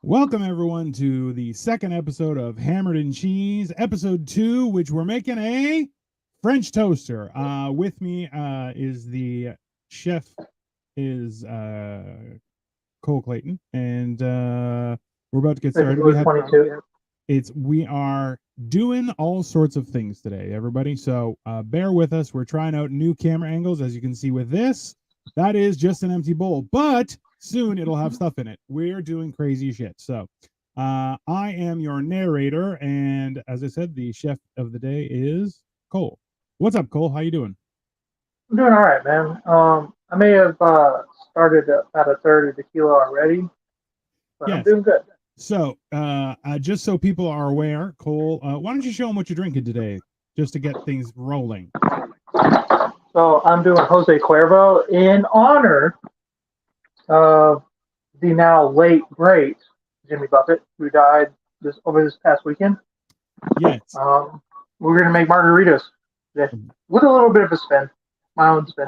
Welcome everyone to the second episode of Hammered and Cheese, episode 2, which we're making a French toaster. With me is the chef is Cole Clayton, and we're about to get started. We are doing all sorts of things today, everybody. So bear with us. We're trying out new camera angles, as you can see with this. That is just an empty bowl, but soon it'll have stuff in it. We're doing crazy shit. So I am your narrator, and as I said, the chef of the day is Cole. What's up, Cole? How you doing? I'm doing all right, man. I may have started about a third of the kilo already, but I'm Yes. doing good. So just so people are aware, Cole, why don't you show them what you're drinking today, just to get things rolling? So I'm doing Jose Cuervo in honor of the now late great Jimmy Buffett, who died over this past weekend. Yes. We're gonna make margaritas today with a little bit of a spin, my own spin.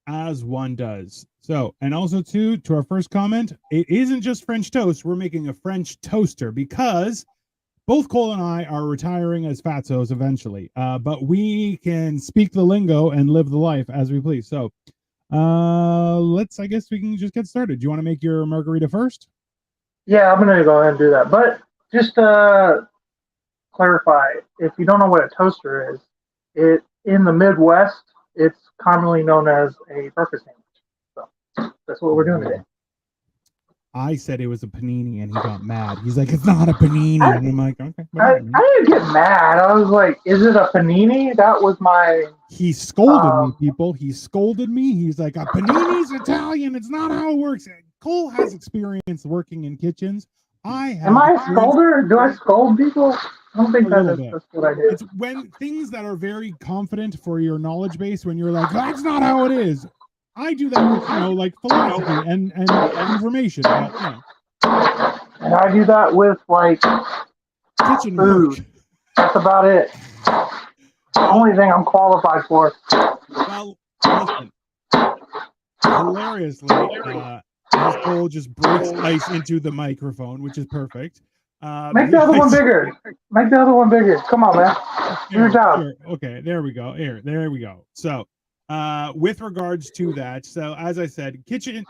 As one does. So, and also too, to our first comment, it isn't just French toast. We're making a French toaster because both Cole and I are retiring as fatzos eventually. But we can speak the lingo and live the life as we please. So, I guess we can just get started. Do you want to make your margarita first? Yeah, I'm gonna go ahead and do that. But just clarify, if you don't know what a toaster is, it in the Midwest, it's commonly known as a breakfast sandwich. So that's what we're doing today. I said it was a panini, and he got mad. He's like, "It's not a panini," and I'm like, "Okay." I didn't get mad. I was like, "Is it a panini?" That was my. He scolded me, people. He scolded me. He's like, "A panini's Italian. It's not how it works." Cole has experience working in kitchens. I have. Am I a scolder? Do I scold people? I don't think that's what I do. It's when things that are very confident for your knowledge base, when you're like, "That's not how it is." I do that with, like philosophy and information. But, And I do that with like kitchen food. work. That's about it. The only thing I'm qualified for. Well, listen. Hilariously, as Cole just breaks ice into the microphone, which is perfect. Make the other one bigger. Make the other one bigger. Come on, man. Do your job. Sure. Okay, there we go. There we go. So, with regards to that, so as I said, kitchen.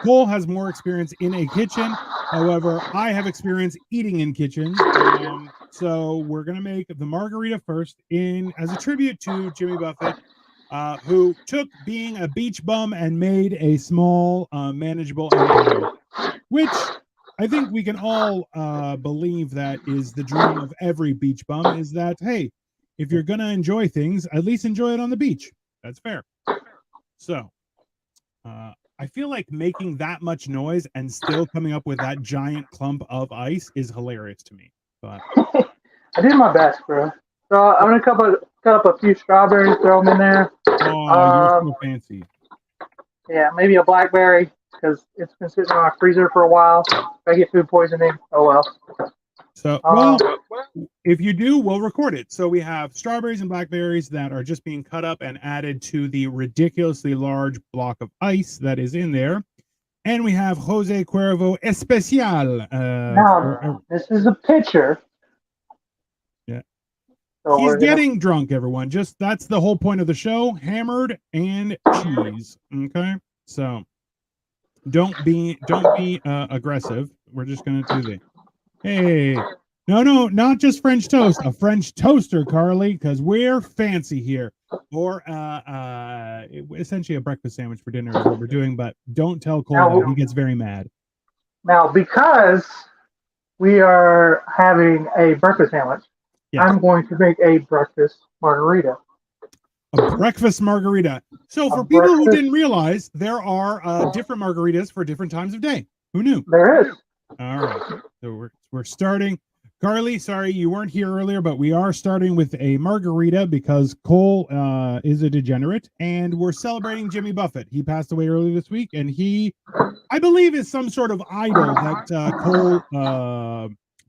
Cole has more experience in a kitchen. However, I have experience eating in kitchens. So we're gonna make the margarita first, as a tribute to Jimmy Buffett, who took being a beach bum and made a small, manageable empire, which I think we can all believe that is the dream of every beach bum. Is that, hey, if you're gonna enjoy things, at least enjoy it on the beach. That's fair. So, I feel like making that much noise and still coming up with that giant clump of ice is hilarious to me. But I did my best, bro. So I'm gonna cut up a few strawberries, throw them in there. Oh, you're so fancy. Yeah, maybe a blackberry because it's been sitting in my freezer for a while. If I get food poisoning, oh well. So, if you do, we'll record it. So we have strawberries and blackberries that are just being cut up and added to the ridiculously large block of ice that is in there. And we have Jose Cuervo Especial. Now, this is a pitcher. Yeah. So he's getting drunk, everyone. Just that's the whole point of the show. Hammered and cheese. Okay. So don't be aggressive. We're just gonna do the hey. No, not just French toast. A French toaster, Carly, because we're fancy here. Or essentially a breakfast sandwich for dinner is what we're doing. But don't tell Cole that. He gets very mad. Now, because we are having a breakfast sandwich, yes, I'm going to make a breakfast margarita. A breakfast margarita. So for people who didn't realize, there are different margaritas for different times of day. Who knew? There is. All right. So we're starting. Carly, sorry you weren't here earlier, but we are starting with a margarita because Cole is a degenerate, and we're celebrating Jimmy Buffett. He passed away earlier this week, and he, I believe, is some sort of idol that Cole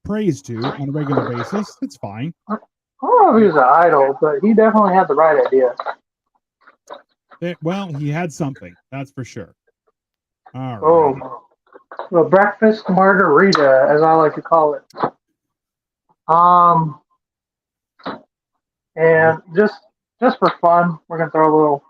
prays to on a regular basis. It's fine. I don't know if he was an idol, but he definitely had the right idea. Well, he had something, that's for sure. All right. Oh, a breakfast margarita, as I like to call it. And just for fun, we're gonna throw a little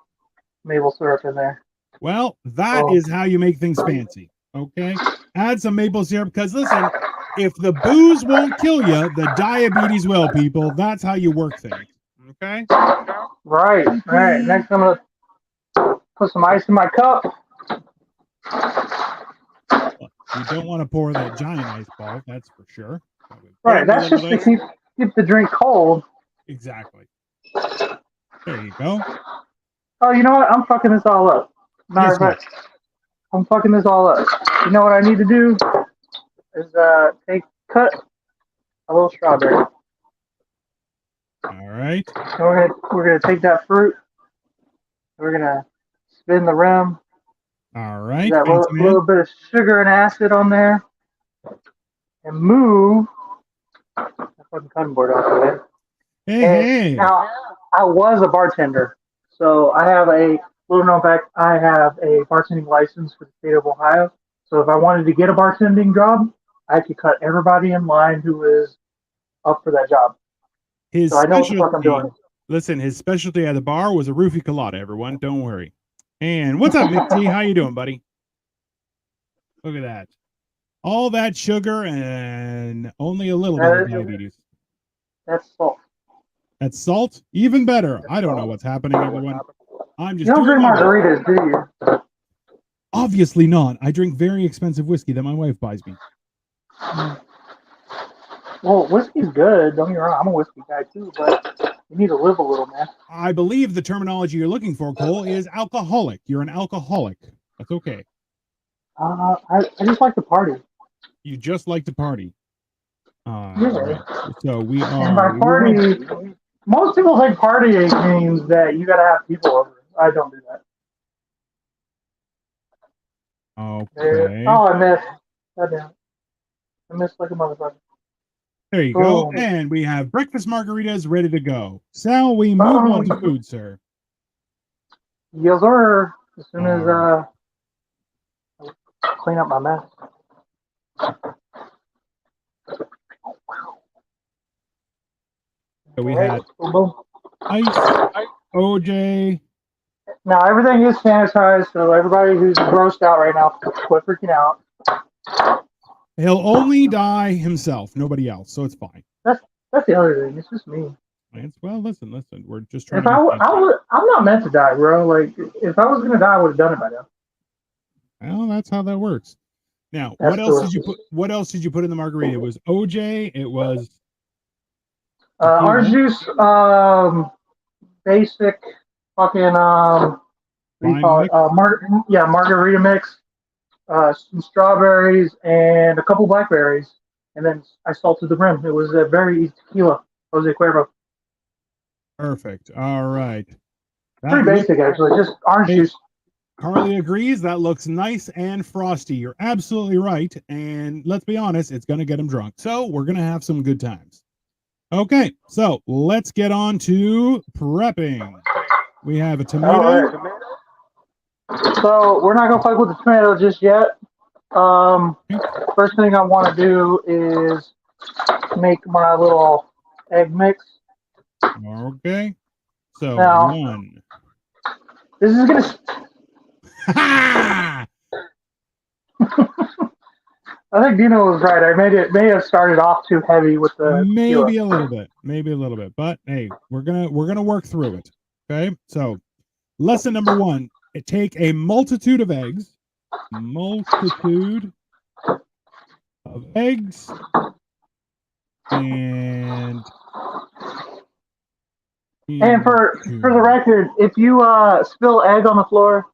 maple syrup in there. Well, that is how you make things fancy. Okay, add some maple syrup because listen, if the booze won't kill you, the diabetes will, people. That's how you work things. Okay. Right. Next, I'm gonna put some ice in my cup. You don't want to pour that giant ice ball, that's for sure. Right. That's just to keep the drink cold. Exactly. There you go. Oh, you know what? I'm fucking this all up. Matter of fact, I'm fucking this all up. You know what I need to do is cut a little strawberry. All right. So we're gonna take that fruit. We're gonna spin the rim. All right. That little bit of sugar and acid on there, and move the fucking cutting board off of it. Hey. Now, I was a bartender, so I have a little known fact. I have a bartending license for the state of Ohio. So if I wanted to get a bartending job, I could cut everybody in line who is up for that job. So I know what the fuck I'm doing. Listen, his specialty at the bar was a roofie colada, everyone. Don't worry. And what's up, Nick T? How you doing, buddy? Look at that. All that sugar and only a little bit of diabetes. That's salt. That's salt? Even better. I don't know what's happening, everyone. I'm just. You don't drink margaritas, do you? Obviously not. I drink very expensive whiskey that my wife buys me. Well, whiskey's good. Don't get me wrong. I'm a whiskey guy too, but you need to live a little, man. I believe the terminology you're looking for, Cole, is alcoholic. You're an alcoholic. That's okay. I just like to party. You just like to party. Yeah. So we are. And by party, most people think partying means that you got to have people over. I don't do that. Okay. Oh, I missed. Goddamn. I missed like a motherfucker. There you go. And we have breakfast margaritas ready to go. Shall we move on to food, sir? Yes, sir. As soon as I clean up my mess. So we had ice, OJ. Now everything is sanitized, so everybody who's grossed out right now, quit freaking out. He'll only die himself, nobody else, so it's fine. That's the other thing. It's just me. Well, listen. We're just trying. I'm not meant to die, bro. Like if I was gonna die, I would have done it by now. Well, that's how that works. Now, what else did you put in the margarita? It was OJ. It was orange juice. Basic fucking what do you call it? Margarita mix. Some strawberries and a couple blackberries, and then I salted the rim. It was a very easy tequila, Jose Cuervo. Perfect. All right. Pretty basic, actually. Just orange juice. Carly agrees. That looks nice and frosty. You're absolutely right. And let's be honest, it's going to get him drunk. So we're going to have some good times. Okay. So let's get on to prepping. We have a tomato. Right. So we're not going to fuck with the tomato just yet. First thing I want to do is make my little egg mix. Okay. So now, one. This is going to... I think Dino was right. I may have started off too heavy with the maybe a little bit, but hey, we're gonna work through it. Okay, so lesson number one: take a multitude of eggs, and for the record, if you spill egg on the floor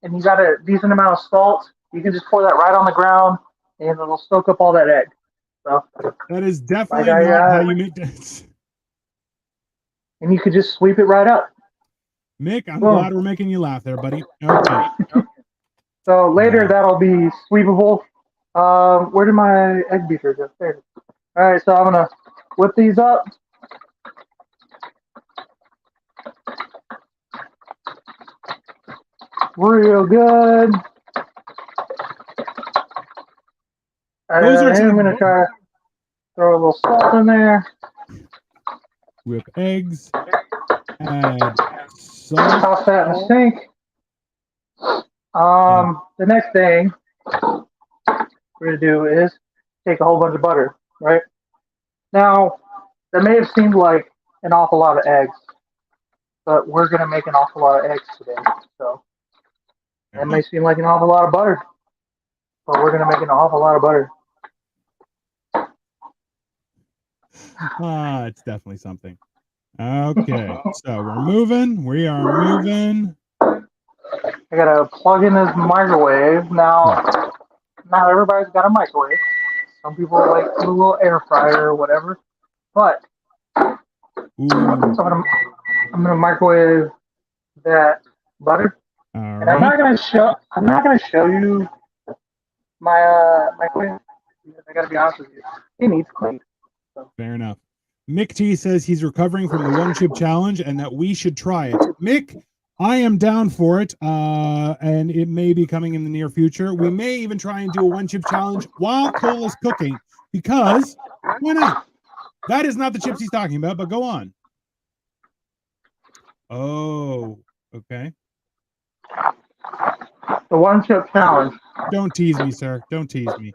and you got a decent amount of salt, you can just pour that right on the ground and it'll soak up all that egg. So that is definitely not how you make this. And you could just sweep it right up. Mick, I'm glad we're making you laugh there, buddy. Okay. So later that'll be sweepable. Where did my egg beaters go? There. All right, so I'm gonna whip these up. Real good. Those are I'm gonna try to throw a little salt in there. Whip eggs. Add salt. Toss that in the sink. The next thing we're gonna do is take a whole bunch of butter, right? Now, that may have seemed like an awful lot of eggs, but we're gonna make an awful lot of eggs today. So that may seem like an awful lot of butter, but we're gonna make an awful lot of butter. It's definitely something. Okay, so we're moving. We are moving. I gotta plug in this microwave. Now, not everybody's got a microwave. Some people like a little air fryer or whatever. But so I'm gonna microwave that butter. And I'm not gonna show you my microwave. I gotta be honest with you. It needs cleaned. So. Fair enough. Mick T says he's recovering from the one chip challenge and that we should try it. Mick, I am down for it, and it may be coming in the near future. We may even try and do a one chip challenge while Cole is cooking, because why not? That is not the chips he's talking about, but go on. Oh, okay. The one chip challenge. Don't tease me, sir. Don't tease me.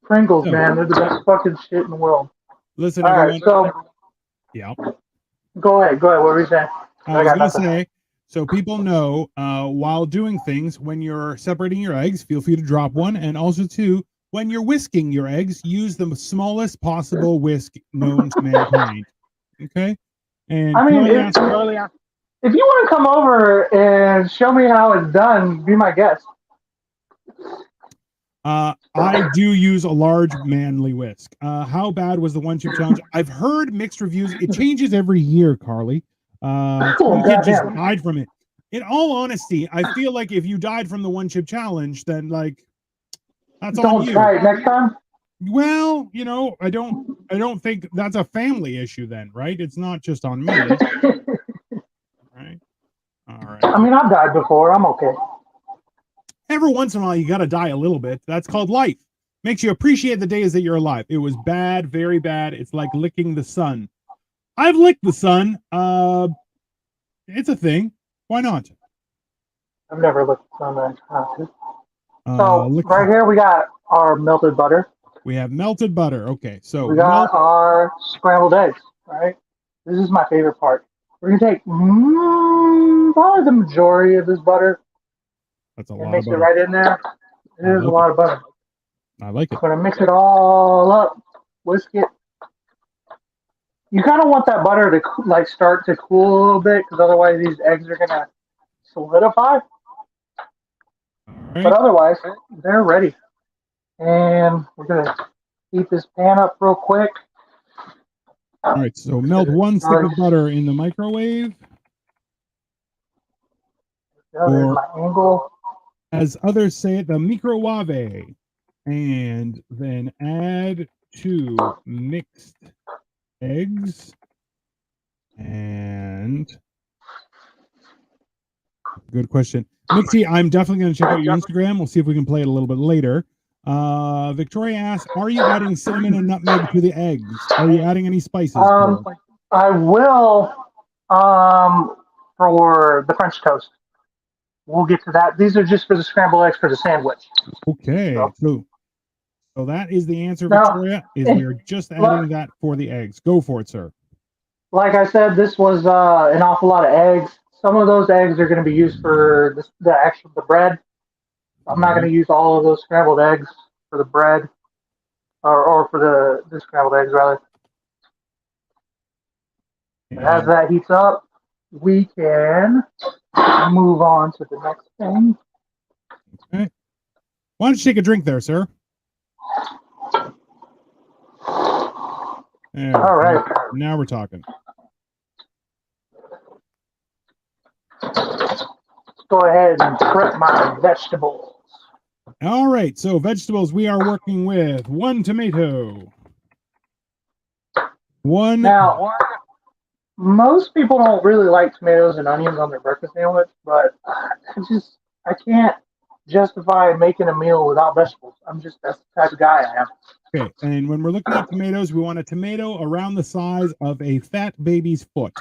Pringles, man, they're the best fucking shit in the world. Listen, all everyone. Right, so yeah. Go ahead. What were you saying? I was going to say, so people know while doing things, when you're separating your eggs, feel free to drop one. And also, too, when you're whisking your eggs, use the smallest possible whisk known to mankind. Okay? And I mean, if you want to come over and show me how it's done, be my guest. I do use a large manly whisk. How bad was the one chip challenge? I've heard mixed reviews. It changes every year, Carly. Some kid just died from it. In all honesty, I feel like if you died from the one chip challenge, then like that's on you. Don't try it next time. Well, you know, I don't think that's a family issue then, right? It's not just on me. Right? All right. I mean, I've died before. I'm okay. Every once in a while, you got to die a little bit. That's called life. Makes you appreciate the days that you're alive. It was bad, very bad. It's like licking the sun. I've licked the sun. It's a thing. Why not? I've never licked the sun. So right here we got our melted butter. We have melted butter. Okay, so we got our scrambled eggs. All right, this is my favorite part. We're gonna take probably the majority of this butter. That's a lot. Mix it right in there. It is a lot of butter. I like it. I'm gonna mix it all up. Whisk it. You kind of want that butter to like start to cool a little bit, because otherwise these eggs are gonna solidify. Right. But otherwise, they're ready. And we're gonna heat this pan up real quick. All right, so melt one stick of butter in the microwave. Or my angle. As others say it, the microwave. And then add 2 mixed eggs. And good question. Mixie, I'm definitely going to check out your Instagram. We'll see if we can play it a little bit later. Victoria asks, are you adding cinnamon and nutmeg to the eggs? Are you adding any spices? I will for the French toast. We'll get to that. These are just for the scrambled eggs for the sandwich. Okay. So that is the answer, Victoria, is we're just adding that for the eggs. Go for it, sir. Like I said, this was an awful lot of eggs. Some of those eggs are going to be used for the bread. I'm not going to use all of those scrambled eggs for the bread, or for the scrambled eggs, rather. As that heats up, we can move on to the next thing. Okay. Why don't you take a drink there, sir? All right. Now we're talking. Let's go ahead and prep my vegetables. All right. So vegetables, we are working with 1 tomato. Now, most people don't really like tomatoes and onions on their breakfast sandwich, but I can't justify making a meal without vegetables. That's the type of guy I am. Okay, and when we're looking at tomatoes, we want a tomato around the size of a fat baby's foot.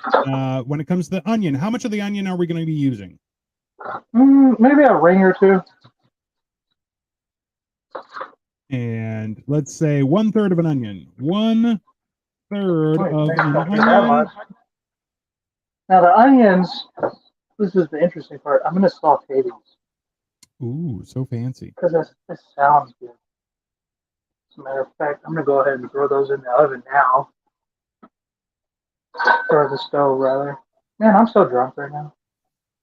When it comes to the onion, how much of the onion are we going to be using? Maybe a ring or two. And let's say 1/3 of an onion. 1/3 of an onion. Now the onions, this is the interesting part. I'm going to saute these. Ooh, so fancy. Because this sounds good. As a matter of fact, I'm going to go ahead and throw those in the oven now. Or the stove, rather. Man, I'm so drunk right now.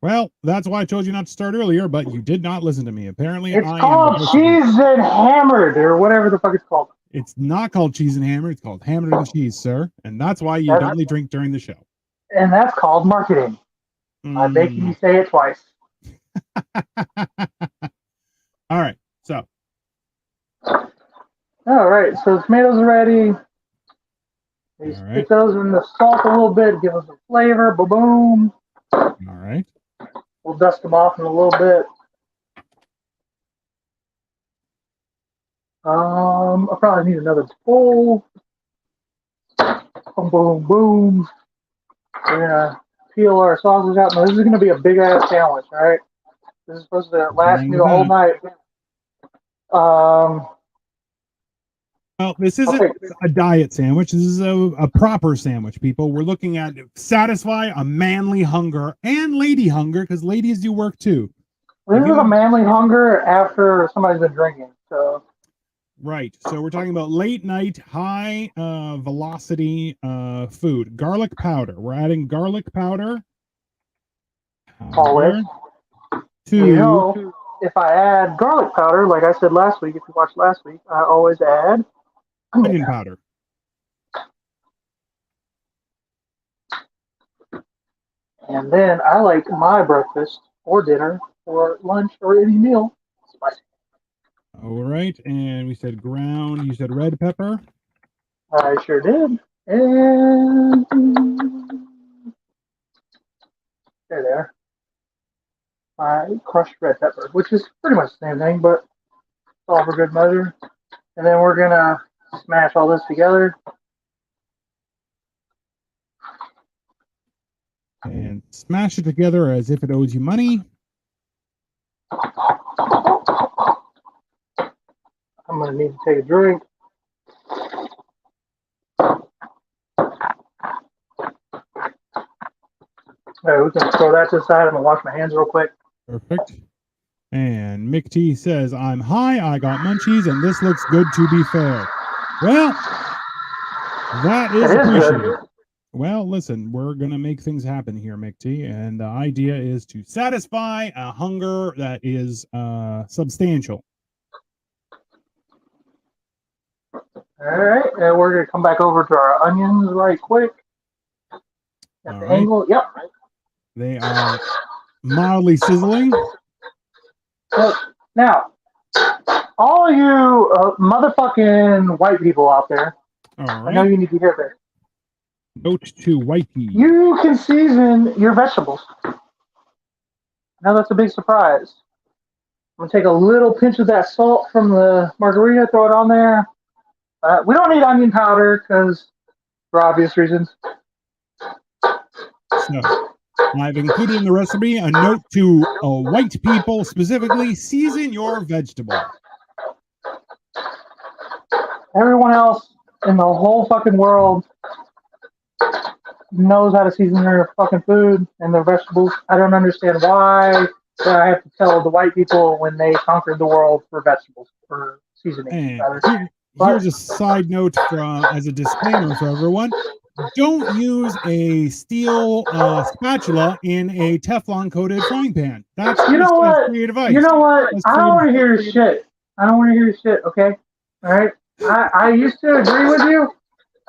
Well, that's why I told you not to start earlier, but you did not listen to me. Apparently, it's called Cheese and Hammered, or whatever the fuck it's called. It's not called Cheese and Hammered. It's called Hammered and Cheese, sir. And that's why you only drink during the show. And that's called marketing. I'm making you say it twice. All right, so. All right, so the tomatoes are ready. We stick those in the salt a little bit, give them some flavor. Boom. All right. We'll dust them off in a little bit. I probably need another bowl. Boom, boom. We're gonna peel our sausage out. Now this is gonna be a big ass sandwich, all right? This is supposed to last me the whole night. Well, this isn't a diet sandwich. This is a proper sandwich, people. We're looking at satisfy a manly hunger and lady hunger, because ladies do work too. This is a manly hunger after somebody's been drinking. So. Right. So we're talking about late night, high velocity food. Garlic powder. We're adding garlic powder. Always. If I add garlic powder, like I said last week, if you watched last week, I always add onion powder. And then I like my breakfast or dinner or lunch or any meal spicy. All right. And we said ground. You said red pepper. I sure did. And there they are. My crushed red pepper, which is pretty much the same thing, but it's all for good measure. And then we're going to smash all this together. And smash it together as if it owes you money. I'm going to need to take a drink. All right, we can throw that to the side. I'm going to wash my hands real quick. Perfect. And Mick T says, I'm high, I got munchies, and this looks good to be fair. Well, that is appreciated. Well, listen, we're going to make things happen here, Mick T, and the idea is to satisfy a hunger that is substantial. All right, and we're going to come back over to our onions right quick. At the angle, yep. They are mildly sizzling. Now, all you motherfucking white people out there, I know you need to hear this. Note to whitey. You can season your vegetables. Now that's a big surprise. I'm going to take a little pinch of that salt from the margarita, throw it on there. We don't need onion powder because, for obvious reasons. So, I've included in the recipe a note to white people specifically: season your vegetables. Everyone else in the whole fucking world knows how to season their fucking food and their vegetables. I don't understand why I have to tell the white people when they conquered the world for vegetables, for seasoning. Here's a side note as a disclaimer for everyone. Don't use a steel spatula in a Teflon coated frying pan. That's free advice. You know what? I don't want to hear your shit. I don't want to hear your shit, okay? All right? I used to agree with you,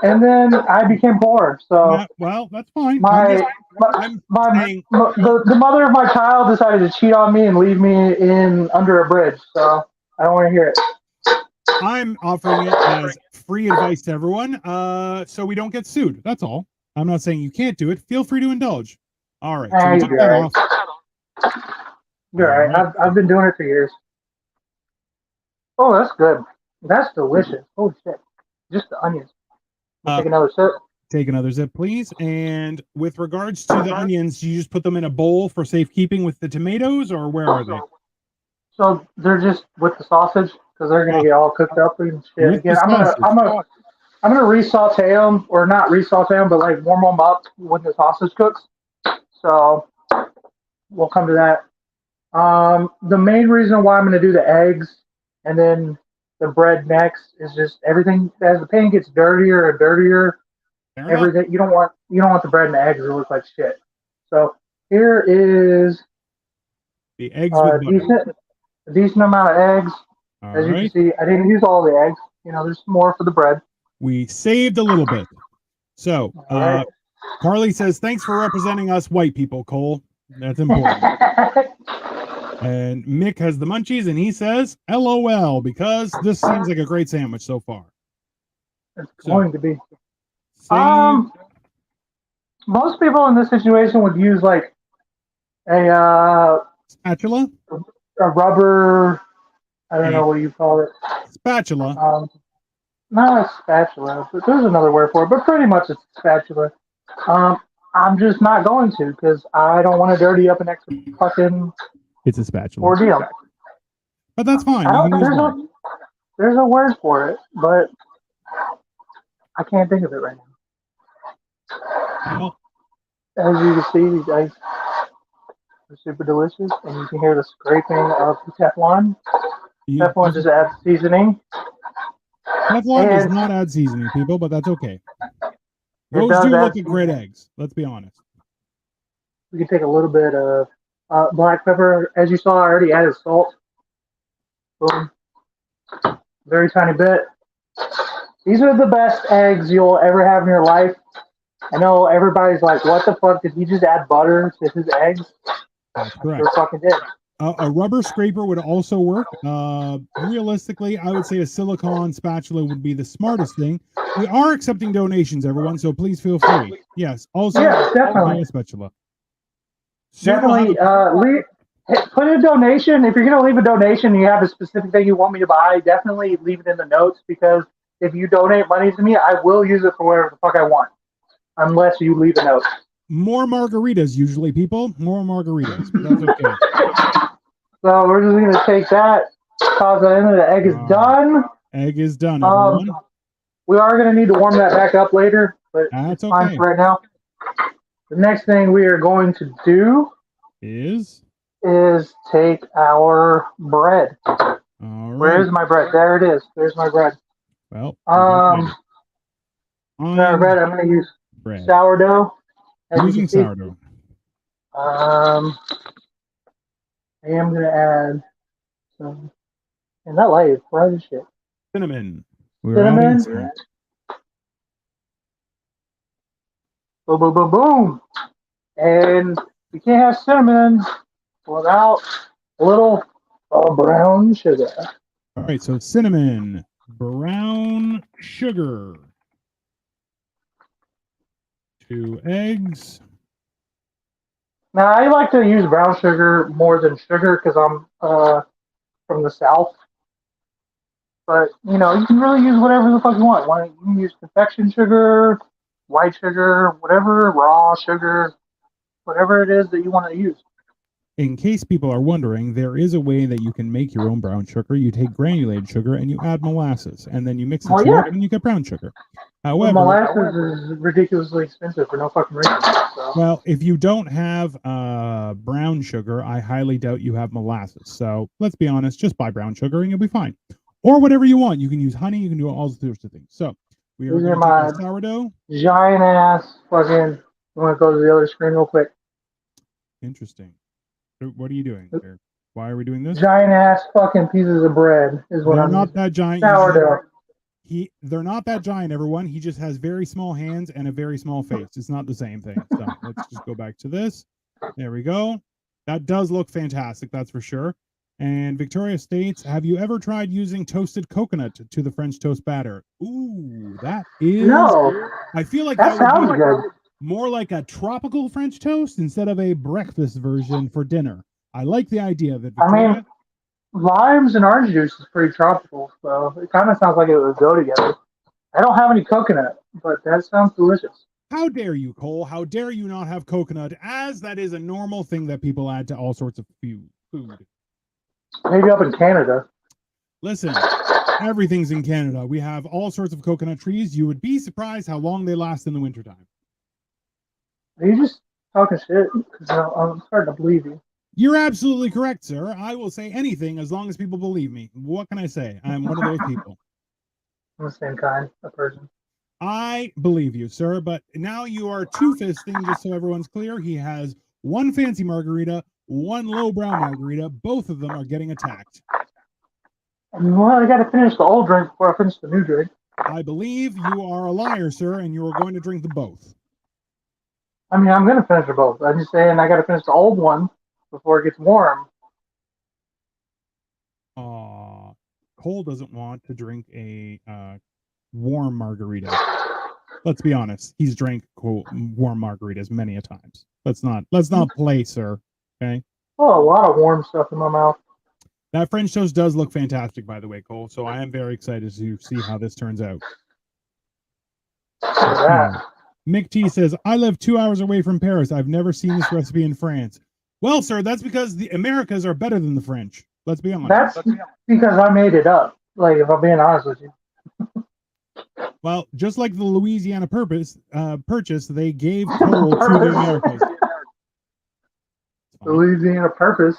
and then I became poor. So yeah, well, that's fine. The mother of my child decided to cheat on me and leave me under a bridge. So I don't want to hear it. I'm offering it as free advice to everyone, so we don't get sued. That's all. I'm not saying you can't do it. Feel free to indulge. All right. So we took that off. You're all right. I've been doing it for years. Oh, that's good. That's delicious. Holy shit. Just the onions. We'll Uh, take another sip. take another zip, please. And with regards to the onions, you just put them in a bowl for safekeeping with the tomatoes, or where are they? So they're just with the sausage because they're gonna Ah, get all cooked up and shit. with the Again, sausage. I'm gonna re-saute them or not re-saute them, but like warm them up when the sausage cooks. So we'll come to that. The main reason why I'm gonna do the eggs and then the bread next is just everything as the pan gets dirtier and dirtier. Fair enough. Everything you don't want the bread and the eggs to look like shit. So here is The eggs a with butter. decent amount of eggs. All As you can right. see, I didn't use all the eggs. There's more for the bread. We saved a little bit. So, All right. Carly says, thanks for representing us white people, Cole. That's important. And Mick has the munchies and he says, LOL, because this seems like a great sandwich so far. It's So, going to be. save Most people in this situation would use like a spatula. a rubber. I don't A know what you call it. spatula. Um, Not a spatula, but there's another word for it. But pretty much it's a spatula. Um, I'm just not going to because I don't want to dirty up an extra fucking It's a spatula. ordeal. But that's fine. I You don't, can use one. there's a word for it, but I can't think of it right now. Well, As you can see, these eggs are super delicious, and you can hear the scraping of the Teflon. Teflon just adds seasoning. Teflon does And not add seasoning, people, but that's okay. it Those does do add look like great seasoning. eggs. Let's be honest. We can take a little bit of black pepper. As you saw, I already added salt. Boom. Very tiny bit. These are the best eggs you'll ever have in your life. I know everybody's like, what the fuck? Did he just add butter to his eggs? That's Sure correct. fucking did. A rubber scraper would also work. Realistically, I would say a silicone spatula would be the smartest thing. We are accepting donations, everyone, so please feel free. Yes, also Yeah, definitely. a spatula. Definitely put a donation. If you're going to leave a donation and you have a specific thing you want me to buy, definitely leave it in the notes because if you donate money to me, I will use it for whatever the fuck I want, unless you leave a note. More margaritas, usually, people. More margaritas. But that's okay. So we're just going to take that, toss that in. The egg is done. Egg is done, everyone. We are going to need to warm that back up later, but That's it's fine okay. for right now. The next thing we are going to do is take our bread. All right. Where is my bread? There it is. There's my bread. Well, Our bread. I'm going to use sourdough. Using sourdough. I am going to add some, and that light is bright as shit. Cinnamon. Cinnamon. Boom, boom, boom, boom. And you can't have cinnamon without a little brown sugar. All right, so cinnamon, brown sugar, 2 eggs. Now, I like to use brown sugar more than sugar because I'm from the South. But, you can really use whatever the fuck you want. You can use confection sugar, white sugar, whatever, raw sugar, whatever it is that you want to use. In case people are wondering, there is a way that you can make your own brown sugar. You take granulated sugar and you add molasses, and then you mix it and you get brown sugar. However, molasses is ridiculously expensive for no fucking reason. So. Well, if you don't have brown sugar, I highly doubt you have molasses. So let's be honest, just buy brown sugar and you'll be fine. Or whatever you want. You can use honey. You can do all sorts of things. So we are going to take sourdough. Giant ass fucking. I'm going to go to the other screen real quick. Interesting. What are you doing here? Why are we doing this? Giant ass fucking pieces of bread is what They're I'm not using. that giant. Sourdough. They're not that giant, everyone. He just has very small hands and a very small face. It's not the same thing. So let's just go back to this. There we go. That does look fantastic, that's for sure. And Victoria states, have you ever tried using toasted coconut to the French toast batter? Ooh, that is... No. I feel like that sounds good. More like a tropical French toast instead of a breakfast version for dinner. I like the idea of it, Victoria. limes and orange juice is pretty tropical, so it kind of sounds like it would go together. I don't have any coconut, but that sounds delicious. How dare you, Cole? How dare you not have coconut, as that is a normal thing that people add to all sorts of food. Maybe up in Canada. Listen, everything's in Canada. We have all sorts of coconut trees. You would be surprised how long they last in the wintertime. Are you just talking shit? Because I'm starting to believe you. You're absolutely correct, sir. I will say anything as long as people believe me. What can I say? I'm one of those people. I'm the same kind of person. I believe you, sir, but now you are two-fisting, just so everyone's clear. He has one fancy margarita, one lowbrow margarita. Both of them are getting attacked. Well, I got to finish the old drink before I finish the new drink. I believe you are a liar, sir, and you are going to drink them both. I mean, I'm going to finish them both. I'm just saying I got to finish the old one before it gets warm. Cole doesn't want to drink a warm margarita. Let's be honest. He's drank warm margaritas many a times. Let's not play, sir. Okay. Oh, a lot of warm stuff in my mouth. That French toast does look fantastic, by the way, Cole. So I am very excited to see how this turns out. Mick T says, I live 2 hours away from Paris. I've never seen this recipe in France. Well, sir, that's because the Americas are better than the French. Let's be honest. That's because I made it up. Like, if I'm being honest with you. Well, just like the Louisiana purchase, they gave coal to the Americas. Louisiana purpose.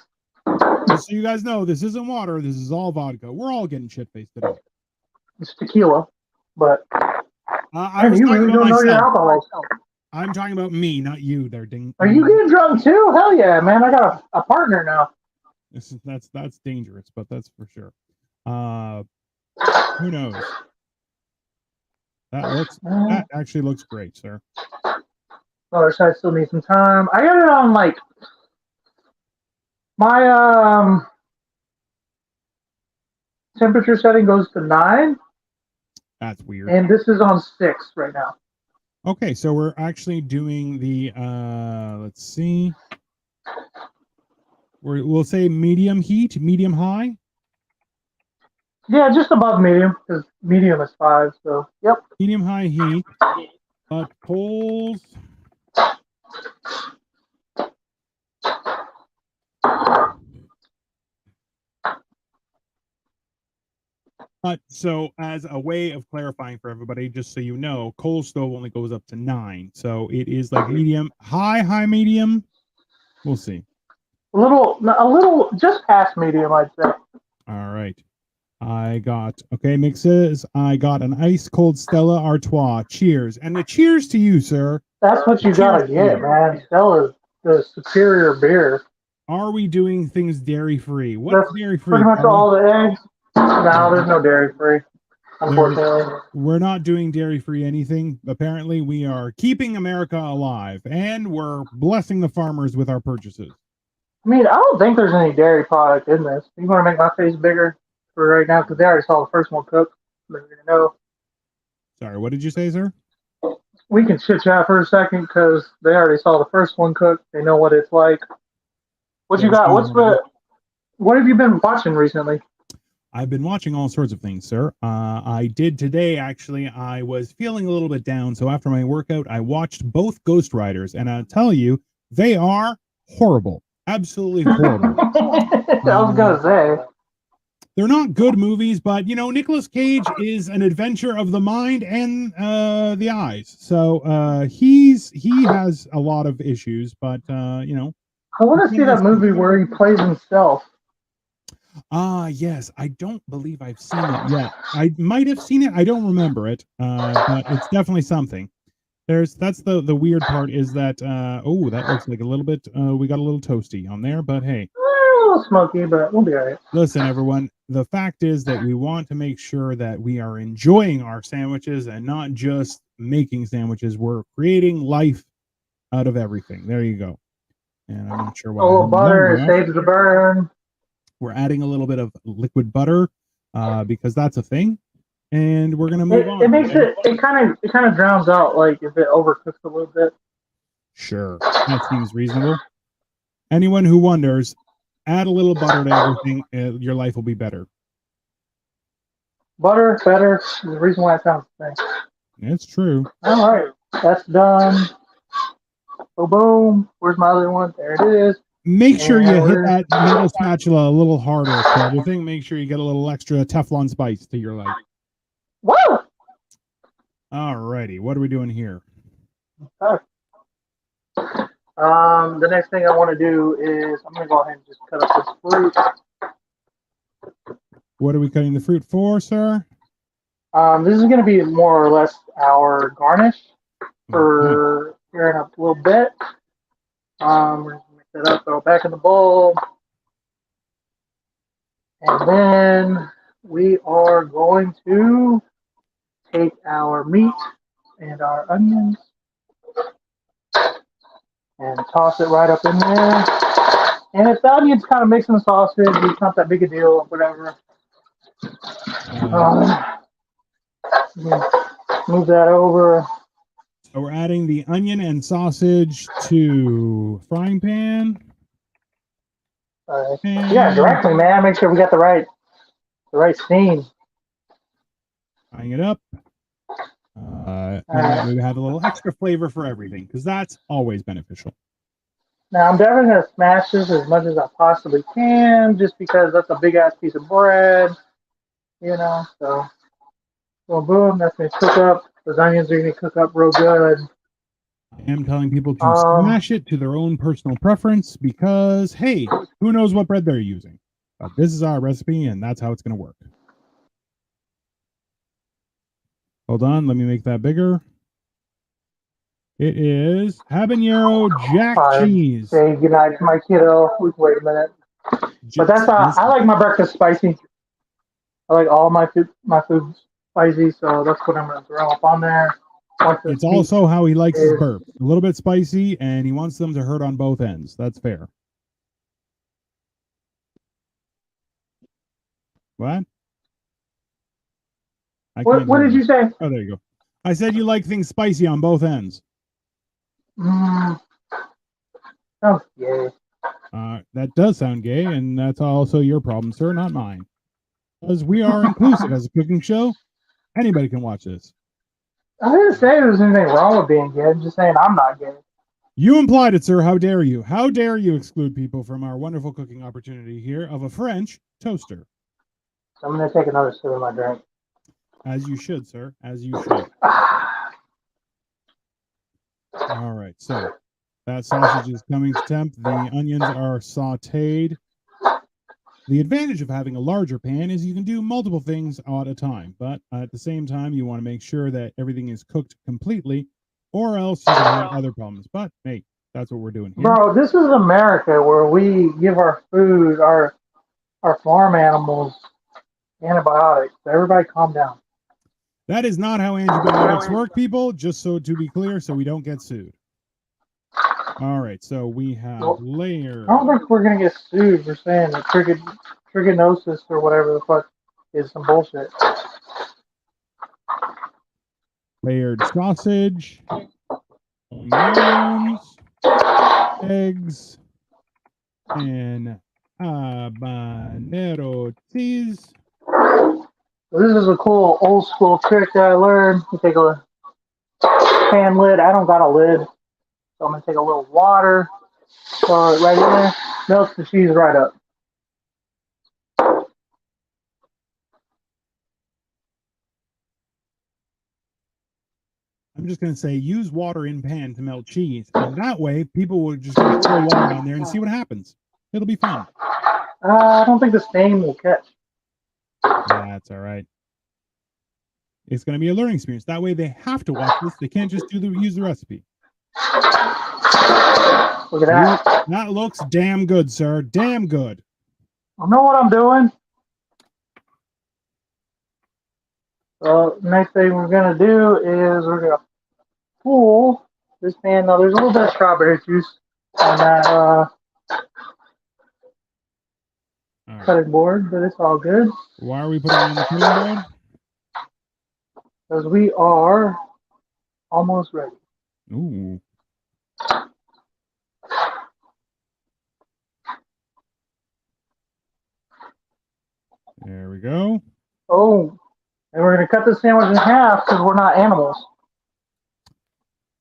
Just so you guys know, this isn't water. This is all vodka. We're all getting shit-faced today. It's tequila, but I was you talking really about don't know your myself. alcohol. I'm talking about me, not you. There, ding. Are you getting drunk too? Hell yeah, man! I got a partner now. That's dangerous, but that's for sure. Who knows? That actually looks great, sir. Oh, so I still need some time. I got it on like my temperature setting goes to 9. That's weird. And this is on 6 right now. Okay, so we're actually doing the let's see. We'll say medium heat, medium high. Yeah, just above medium, because medium is 5, so yep. Medium high heat. But Cole's But so as a way of clarifying for everybody, just so you know, coal stove only goes up to 9. So it is like medium, high, medium. We'll see. A little, just past medium, I'd say. All right. Mixes. I got an ice cold Stella Artois. Cheers. And a cheers to you, sir. That's what you gotta get, man. Stella's the superior beer. Are we doing things dairy free? What's dairy free? Pretty much all the eggs. No, there's no dairy free, unfortunately. We're not doing dairy free anything. Apparently, we are keeping America alive, and we're blessing the farmers with our purchases. I mean, I don't think there's any dairy product in this. You want to make my face bigger for right now? Because they already saw the first one cook. They're going to know. Sorry, what did you say, sir? We can chit chat for a second because they already saw the first one cook. They know what it's like. What you got? What have you been watching recently? I've been watching all sorts of things, sir. I did today, actually. I was feeling a little bit down, so after my workout, I watched both Ghost Riders, and I'll tell you, they are horrible. Absolutely horrible. I was going to say. They're not good movies, but, you know, Nicolas Cage is an adventure of the mind and the eyes. So he has a lot of issues, but, you know. I want to see that movie where he plays himself. Yes. I don't believe I've seen it yet. I might have seen it. I don't remember it. But it's definitely something. That's the weird part is that that looks like a little bit we got a little toasty on there, but hey. A little smoky, but we'll be all right. Listen, everyone, the fact is that we want to make sure that we are enjoying our sandwiches and not just making sandwiches. We're creating life out of everything. There you go. And I'm not sure why. A little butter saves the burn. We're adding a little bit of liquid butter because that's a thing, and we're gonna move on. It makes it kind of drowns out like if it overcooks a little bit. Sure, that seems reasonable. Anyone who wonders, Add a little butter to everything. Your life will be better. Butter, better. The reason why it sounds the same. It's true. All right, that's done. Boom, boom. Where's my other one? There it is. Make sure you hit we're- that metal spatula a little harder. So everything. Make sure you get a little extra Teflon spice to your life. Woo! All righty. What are we doing here? Okay. The next thing I want to do is I'm gonna go ahead and just cut up this fruit. What are we cutting the fruit for, sir? This is gonna be more or less our garnish for here in a little bit. We're gonna mix that up, throw it back in the bowl, and then we are going to take our meat and our onions and toss it right up in there. And if the onions kind of mix in the sausage, it's not that big a deal, whatever. Move that over. So we're adding the onion and sausage to frying pan. Yeah, directly, man. Make sure we got the right steam. Frying it up. And we have a little extra flavor for everything because that's always beneficial. Now I'm definitely gonna smash this as much as I possibly can, just because that's a big ass piece of bread, you know. So, boom, boom. That's gonna cook up. Those onions are gonna cook up real good. I am telling people to smash it to their own personal preference because, hey, who knows what bread they're using? But this is our recipe, and that's how it's going to work. Hold on, let me make that bigger. It is habanero jack cheese. Say goodnight to my kiddo. Wait a minute. But that's I like my breakfast spicy. I like all my food spicy, so that's what I'm gonna throw up on there. It's also how he likes his burp. A little bit spicy, and he wants them to hurt on both ends. That's fair. What? What did you say? Oh, there you go. I said you like things spicy on both ends. Oh, yeah. That does sound gay, and that's also your problem, sir, not mine. Because we are inclusive as a cooking show. Anybody can watch this. I didn't say there's anything wrong with being gay. I'm just saying I'm not gay. You implied it, sir. How dare you? How dare you exclude people from our wonderful cooking opportunity here of a French toaster? So I'm going to take another sip of my drink. As you should, sir. As you should. All right. So that sausage is coming to temp. The onions are sauteed. The advantage of having a larger pan is you can do multiple things at a time, but at the same time, you want to make sure that everything is cooked completely, or else you can have other problems. But hey, that's what we're doing here. Bro, this is America where we give our food, our farm animals, antibiotics. Everybody calm down. That is not how antibiotics work, people, just so to be clear, so we don't get sued. All right, so we have layered. I don't think we're going to get sued for saying that trichinosis or whatever the fuck is some bullshit. Layered sausage, onions, eggs, and habanero cheese. This is a cool old school trick that I learned. You take a pan lid. I don't got a lid. So I'm going to take a little water, throw it right in there, melt the cheese right up. I'm just going to say use water in pan to melt cheese. And that way, people will just throw water on there and see what happens. It'll be fun. I don't think the stain will catch. That's all right. It's going to be a learning experience. That way, they have to watch this. They can't just use the recipe. Look at that. That looks damn good, sir. Damn good. I know what I'm doing. So next thing we're going to do is we're going to cool this pan. Now, there's a little bit of strawberry juice on that cutting board, but it's all good. Why are we putting it on the cutting board? Because we are almost ready. Ooh. There we go. Oh, and we're going to cut this sandwich in half because we're not animals.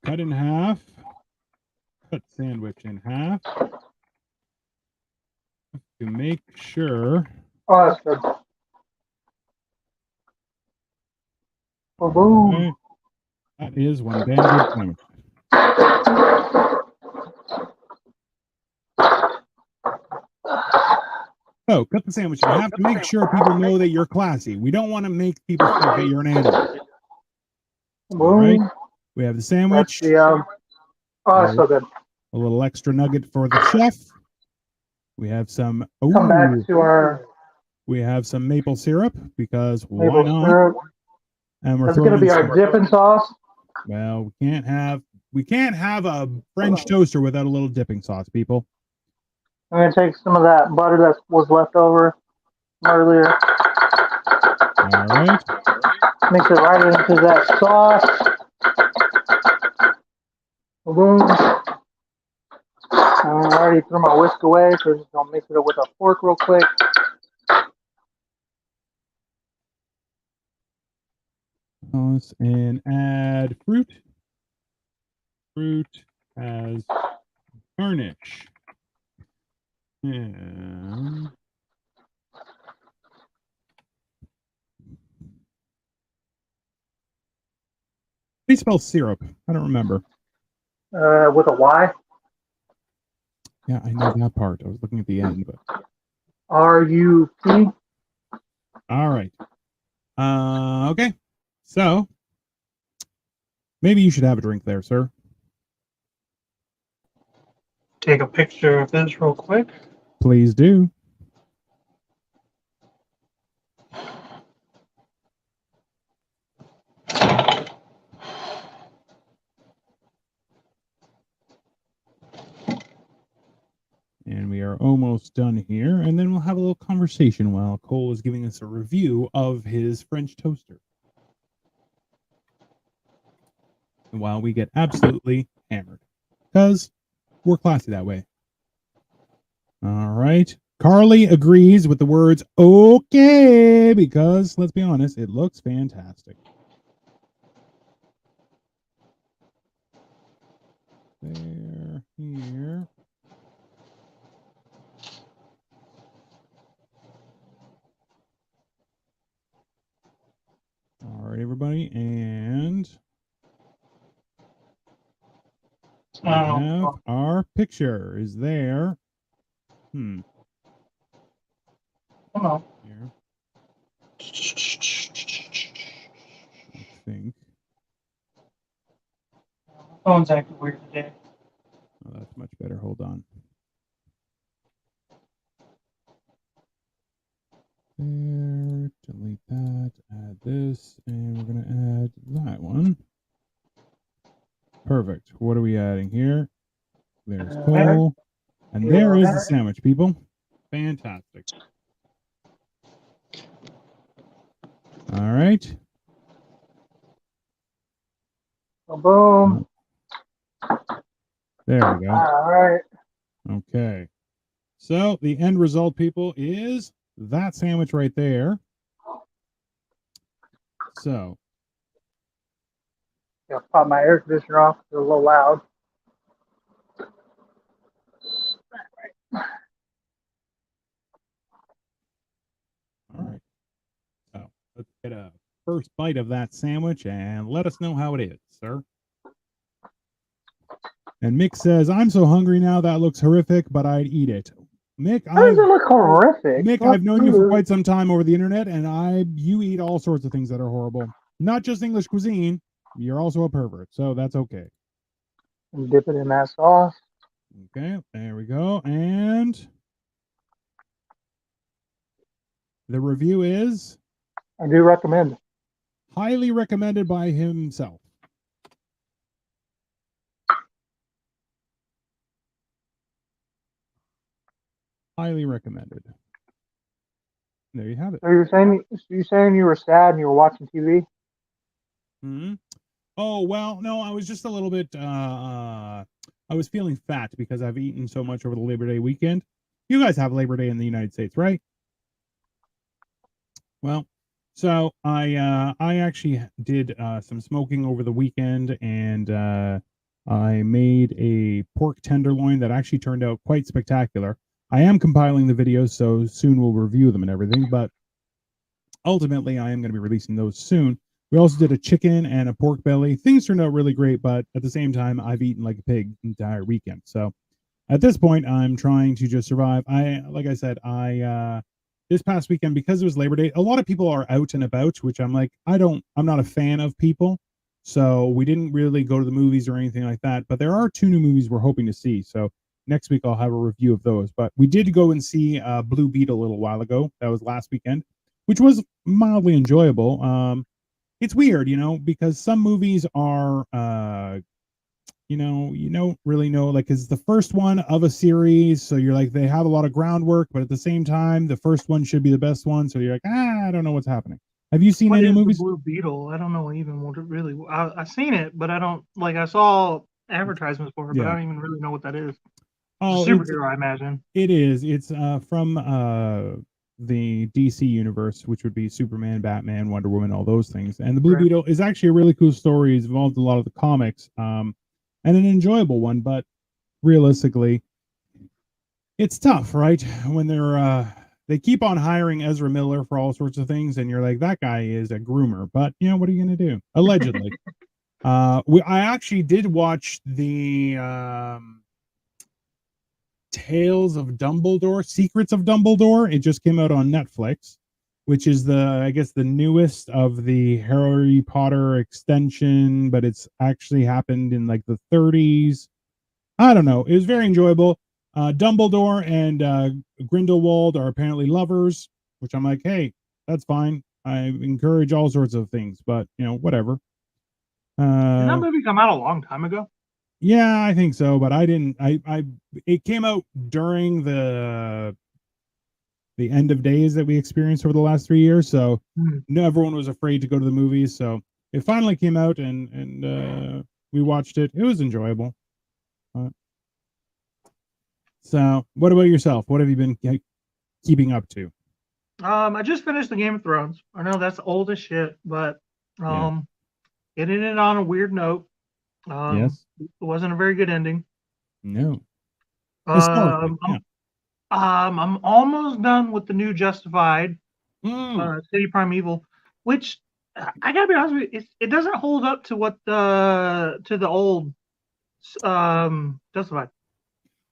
Cut in half. Cut sandwich in half. To make sure. Oh, that's good. Oh, boom. Okay. That is one damn good sandwich. So, cut the sandwich in half to make sure people know that you're classy. We don't want to make people think that you're an animal. Boom. All right. We have the sandwich. That's the, oh, that's so good. A little extra nugget for the chef. We have some. Come back to our. We have some maple syrup because why maple not? syrup. And we're That's going to be our dipping sauce. Well, we can't have a French toaster without a little dipping sauce, people. I'm going to take some of that butter that was left over from earlier. All right. Mix it right into that sauce. Boom. I already threw my whisk away, so just going to mix it up with a fork real quick. And add fruit. Fruit as garnish. And how do you spell syrup? I don't remember. With a Y. Yeah, I know that part. I was looking at the end, but R-U-P. all right. Okay. So maybe you should have a drink there, sir. Take a picture of this real quick. Please do. And we are almost done here. And then we'll have a little conversation while Cole is giving us a review of his French toaster. And while we get absolutely hammered. Because we're classy that way. All right. Carly agrees with the words, okay, because let's be honest, it looks fantastic. There, here. All right, everybody, and we have our picture is there. Come on. Here. I think. Phone's acting weird today. Oh, that's much better. Hold on. There, delete that, add this, and we're going to add that one. Perfect. What are we adding here? There's Cole. And there is the sandwich, people. Fantastic. All right. Boom. There we go. All right. Okay. So the end result, people, is that sandwich right there. So. Yeah, pop my air conditioner off. It's a little loud. All right. So let's get a first bite of that sandwich and let us know how it is, sir. And Mick says, I'm so hungry now. That looks horrific, but I'd eat it. Mick, how does it look horrific? Mick, I've known you for quite some time over the internet, and you eat all sorts of things that are horrible. Not just English cuisine. You're also a pervert, so that's okay. And dip it in that sauce. Okay, there we go. And the review is? I do recommend. Highly recommended by himself. Highly recommended. There you have it. So you're saying you were sad and you were watching TV? Hmm. Oh, well, no, I was just a little bit, I was feeling fat because I've eaten so much over the Labor Day weekend. You guys have Labor Day in the United States, right? Well, so I actually did some smoking over the weekend, and I made a pork tenderloin that actually turned out quite spectacular. I am compiling the videos, so soon we'll review them and everything, but ultimately I am going to be releasing those soon. We also did a chicken and a pork belly. Things turned out really great, but at the same time, I've eaten like a pig the entire weekend. So at this point, I'm trying to just survive. Like I said, this past weekend, because it was Labor Day, a lot of people are out and about, which I'm like, I'm not a fan of people. So we didn't really go to the movies or anything like that. But there are two new movies we're hoping to see. So next week I'll have a review of those. But we did go and see Blue Beetle a little while ago. That was last weekend, which was mildly enjoyable. It's weird, because some movies are you don't really know, like, it's the first one of a series, so you're like, they have a lot of groundwork, but at the same time the first one should be the best one, so you're like, I don't know what's happening. Have you seen What any is the movies? Blue Beetle? I don't know even what it really. I seen it, but I don't like. I saw advertisements for it, but I Yeah. don't even really know what that is. It's Oh, a superhero, I imagine. it is. It's from the DC universe, which would be Superman, Batman, Wonder Woman, all those things. And the Blue Right. Beetle is actually a really cool story. It's involved in a lot of the comics, and an enjoyable one, but realistically, it's tough, right? When they keep on hiring Ezra Miller for all sorts of things, and you're like, that guy is a groomer. But what are you gonna do? Allegedly. I actually did watch the Tales of Dumbledore, Secrets of Dumbledore. It just came out on Netflix, which is I guess the newest of the Harry Potter extension, but it's actually happened in like the 30s. I don't know. It was very enjoyable. Dumbledore and Grindelwald are apparently lovers, which I'm like, hey, that's fine. I encourage all sorts of things, but whatever. Did that Uh, movie come out a long time ago? yeah, I think so, but I didn't. It came out during the end of days that we experienced over the last 3 years, so Hmm. no, everyone was afraid to go to the movies. So it finally came out, and we watched it. It was enjoyable. Uh, so, what about yourself? What have you been keeping up to? I just finished the Game of Thrones. I know that's old as shit, but Yeah. it ended on a weird note. Yes. It wasn't a very good ending. No. Historically. Um, Yeah. I'm, I'm almost done with the new Justified Mm. City Primeval, which I gotta be honest with you, it doesn't hold up to what the old Justified.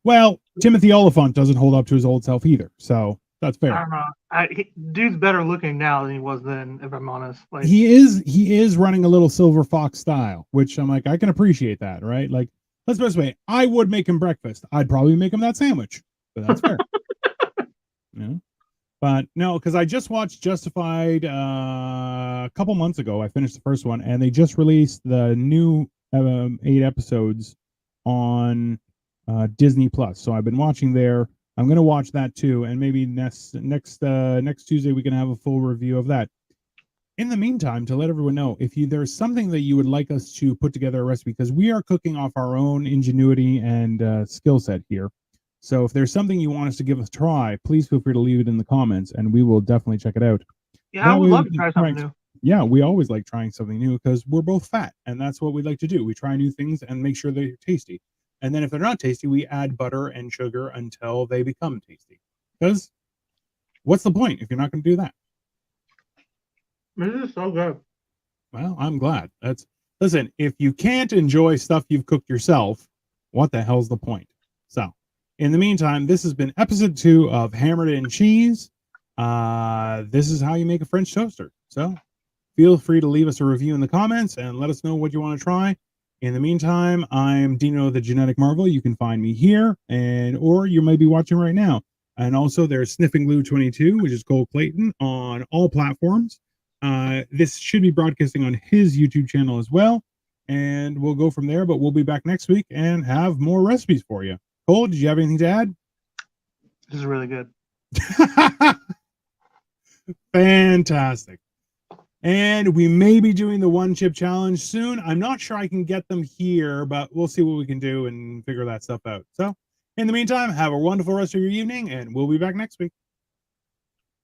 Well, Timothy Oliphant doesn't hold up to his old self either, so that's I fair. don't know. Dude's better looking now than he was then, if I'm honest. Like, He is running a little Silver Fox style, which I'm like, I can appreciate that, right? Like, let's put it this way: I would make him breakfast. I'd probably make him that sandwich, but that's fair. Yeah. But no, because I just watched Justified a couple months ago. I finished the first one, and they just released the new 8 episodes on Disney Plus. So I've been watching there. I'm gonna watch that too, and maybe next Tuesday we can have a full review of that. In the meantime, to let everyone know, if there's something that you would like us to put together a recipe, because we are cooking off our own ingenuity and skill set here. So if there's something you want us to give a try, please feel free to leave it in the comments, and we will definitely check it out. yeah, I That would way love we to can try something try. new. Yeah, we always like trying something new because we're both fat, and that's what we like to do. We try new things and make sure they're tasty. And then if they're not tasty, we add butter and sugar until they become tasty. Because what's the point if you're not going to do that? This is so good. Well, I'm glad. Listen, if you can't enjoy stuff you've cooked yourself, what the hell's the point? So, in the meantime, this has been episode 2 of Hammered in Cheese. This is how you make a French toaster. So, feel free to leave us a review in the comments and let us know what you want to try. In the meantime, I'm Dino the Genetic Marvel. You can find me here, or you may be watching right now. And also, there's Sniffing Glue 22, which is Cole Clayton on all platforms. This should be broadcasting on his YouTube channel as well. And we'll go from there, but we'll be back next week and have more recipes for you. Cole, did you have anything to add? This is really good. Fantastic. And we may be doing the one chip challenge soon. I'm not sure I can get them here, but we'll see what we can do and figure that stuff out. So, in the meantime, have a wonderful rest of your evening, and we'll be back next week.